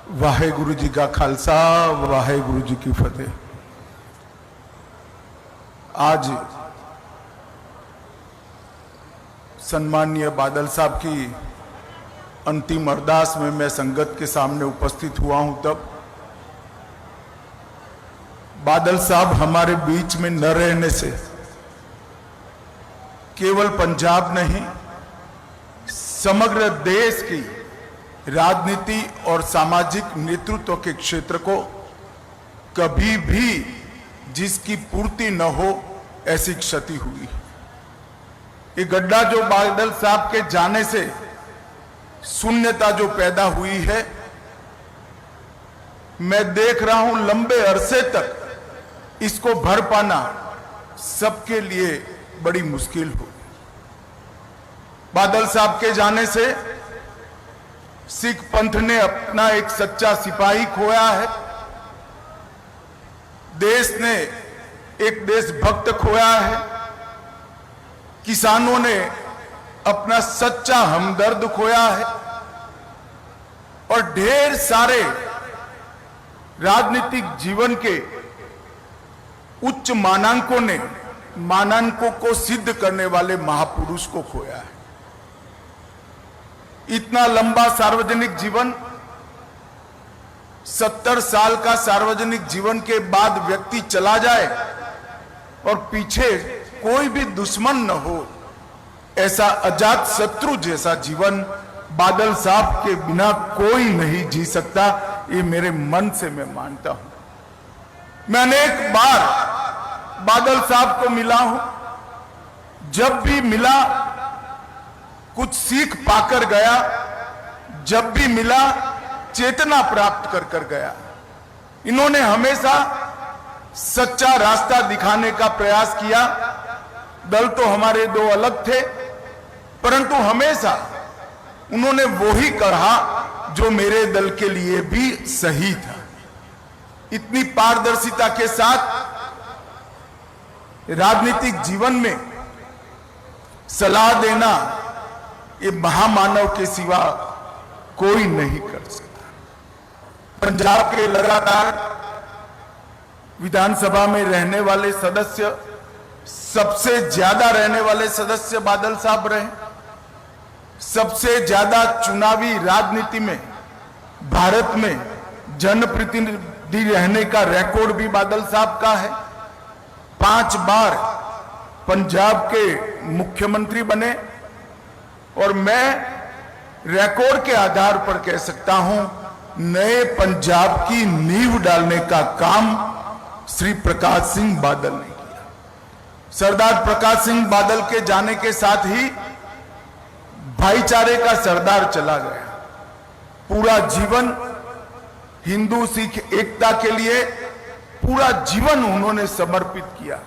वाहेगुरु जी का खालसा, वाहेगुरु जी की फतेह। आज सम्माननीय बादल साहब की अंतिम अरदास में मैं संगत के सामने उपस्थित हुआ हूं। तब बादल साहब हमारे बीच में न रहने से केवल पंजाब नहीं, समग्र देश की राजनीति और सामाजिक नेतृत्व के क्षेत्र को कभी भी जिसकी पूर्ति न हो ऐसी क्षति हुई। ये गड्ढा जो बादल साहब के जाने से शून्यता जो पैदा हुई है, मैं देख रहा हूं लंबे अरसे तक इसको भर पाना सबके लिए बड़ी मुश्किल हो। बादल साहब के जाने से सिख पंथ ने अपना एक सच्चा सिपाही खोया है, देश ने एक देशभक्त खोया है, किसानों ने अपना सच्चा हमदर्द खोया है और ढेर सारे राजनीतिक जीवन के उच्च मानांकों को सिद्ध करने वाले महापुरुष को खोया है। इतना लंबा सार्वजनिक जीवन, 70 साल का सार्वजनिक जीवन के बाद व्यक्ति चला जाए और पीछे कोई भी दुश्मन न हो, ऐसा अजात शत्रु जैसा जीवन बादल साहब के बिना कोई नहीं जी सकता। ये मेरे मन से मैं मानता हूं। मैं अनेक बार बादल साहब को मिला हूं, जब भी मिला कुछ सीख पाकर गया, जब भी मिला चेतना प्राप्त कर गया। इन्होंने हमेशा सच्चा रास्ता दिखाने का प्रयास किया। दल तो हमारे दो अलग थे, परंतु हमेशा उन्होंने वो ही कहा जो मेरे दल के लिए भी सही था। इतनी पारदर्शिता के साथ राजनीतिक जीवन में सलाह देना ये महामानव के सिवा कोई नहीं कर सकता। पंजाब के लगातार विधानसभा में रहने वाले सदस्य, सबसे ज्यादा रहने वाले सदस्य बादल साहब रहे। सबसे ज्यादा चुनावी राजनीति में भारत में जनप्रतिनिधि रहने का रिकॉर्ड भी बादल साहब का है। 5 बार पंजाब के मुख्यमंत्री बने और मैं रिकॉर्ड के आधार पर कह सकता हूं, नए पंजाब की नींव डालने का काम श्री प्रकाश सिंह बादल ने किया। सरदार प्रकाश सिंह बादल के जाने के साथ ही भाईचारे का सरदार चला गया। पूरा जीवन हिंदू सिख एकता के लिए पूरा जीवन उन्होंने समर्पित किया।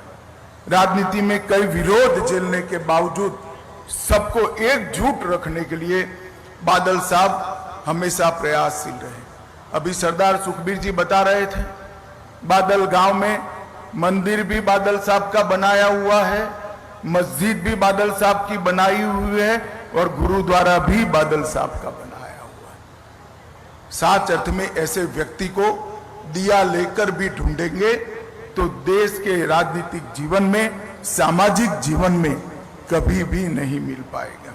राजनीति में कई विरोध झेलने के बावजूद सबको एकजुट रखने के लिए बादल साहब हमेशा प्रयासशील रहे। अभी सरदार सुखबीर जी बता रहे थे, बादल गांव में मंदिर भी बादल साहब का बनाया हुआ है, मस्जिद भी बादल साहब की बनाई हुई है और गुरुद्वारा भी बादल साहब का बनाया हुआ है। साच अर्थ में ऐसे व्यक्ति को दिया लेकर भी ढूंढेंगे तो देश के राजनीतिक जीवन में, सामाजिक जीवन में कभी भी नहीं मिल पाएगा।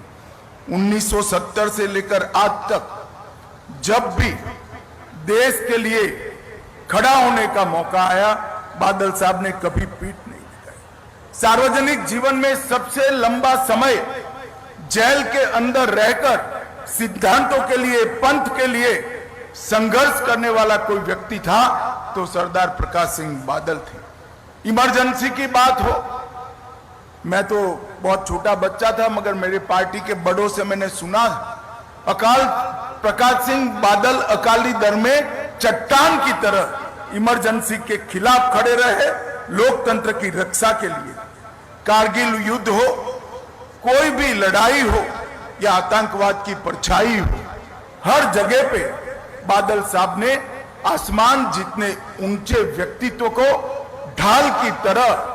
1970 से लेकर आज तक जब भी देश के लिए खड़ा होने का मौका आया, बादल साहब ने कभी पीठ नहीं दिखाई। सार्वजनिक जीवन में सबसे लंबा समय जेल के अंदर रहकर सिद्धांतों के लिए, पंथ के लिए संघर्ष करने वाला कोई व्यक्ति था तो सरदार प्रकाश सिंह बादल थे। इमरजेंसी की बात हो, मैं तो बहुत छोटा बच्चा था, मगर मेरे पार्टी के बड़ों से मैंने सुना, अकाल प्रकाश सिंह बादल अकाली दल में चट्टान की तरह इमरजेंसी के खिलाफ खड़े रहे, लोकतंत्र की रक्षा के लिए। कारगिल युद्ध हो, कोई भी लड़ाई हो या आतंकवाद की परछाई हो, हर जगह पे बादल साहब ने आसमान जितने ऊंचे व्यक्तित्व को ढाल की तरह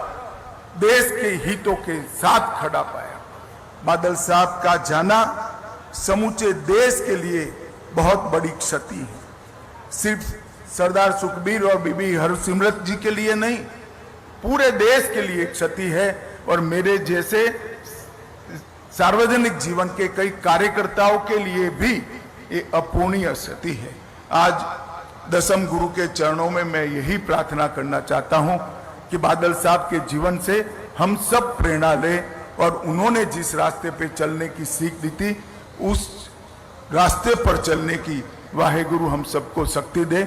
देश के हितों के साथ खड़ा पाया। बादल साहब का जाना समूचे देश के लिए बहुत बड़ी क्षति है। सिर्फ सरदार सुखबीर और बीबी हरसिमरत जी के लिए नहीं, पूरे देश के लिए क्षति है और मेरे जैसे सार्वजनिक जीवन के कई कार्यकर्ताओं के लिए भी ये अपूर्णीय क्षति है। आज दसम गुरु के चरणों में मैं यही प्रार्थना करना चाहता हूं कि बादल साहब के जीवन से हम सब प्रेरणा लें और उन्होंने जिस रास्ते पे चलने की सीख दी थी उस रास्ते पर चलने की वाहेगुरु हम सबको शक्ति दे।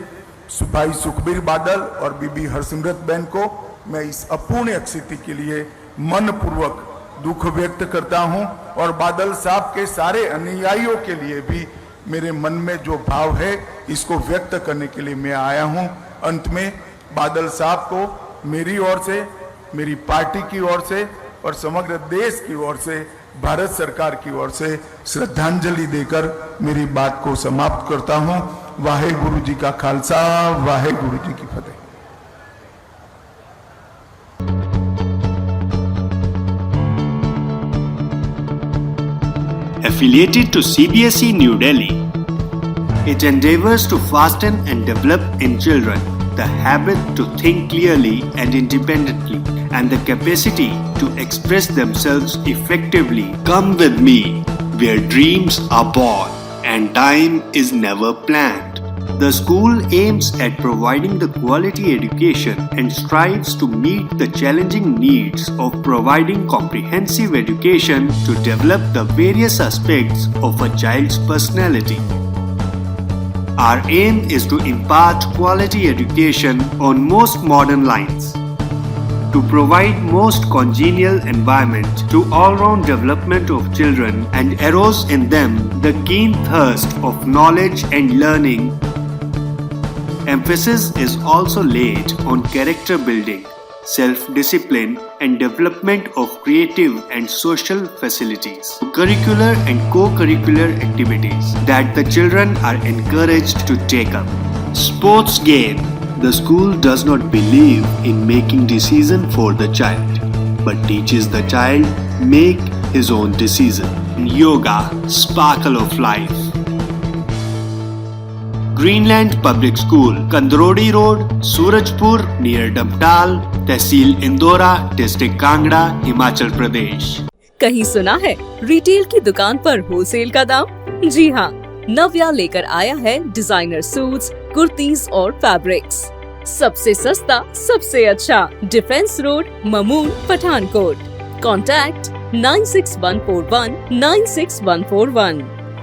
भाई सुखबीर बादल और बीबी हरसिमरत बहन को मैं इस अपूर्णीय स्थिति के लिए मनपूर्वक दुख व्यक्त करता हूं और बादल साहब के सारे अनुयायियों के लिए भी मेरे मन में जो भाव है इसको व्यक्त करने के लिए मैं आया हूं। अंत में बादल साहब को मेरी ओर से, मेरी पार्टी की ओर से और समग्र देश की ओर से, भारत सरकार की ओर से श्रद्धांजलि देकर मेरी बात को समाप्त करता हूं। वाहेगुरु जी का खालसा, वाहेगुरु जी की फतेह। Affiliated to CBSE New Delhi, it endeavors to fasten and develop in children the habit to think clearly and independently and the capacity to express themselves effectively. Come with me where dreams are born and time is never planned. The school aims at providing the quality education and strives to meet the challenging needs of providing comprehensive education to develop the various aspects of a child's personality. Our aim is to impart quality education on most modern lines, to provide most congenial environment to all-round development of children and arouse in them the keen thirst of knowledge and learning. Emphasis is also laid on character building, self-discipline and development of creative and social facilities, curricular and co-curricular activities that the children are encouraged to take up. Sports game. The school does not believe in making decision for the child, but teaches the child make his own decision. Yoga, sparkle of life. Greenland Public School, Kandrodi Road, Surajpur near Damtal, tehsil Indora, district Kangra, Himachal Pradesh. कहीं सुना है retail की दुकान पर wholesale का दाम? जी हाँ, नव्या लेकर आया है डिजाइनर सूट्स, कुर्तीज और फैब्रिक्स। सबसे सस्ता, सबसे अच्छा, defence road, Mamun, Pathankot. Contact 96141 96141।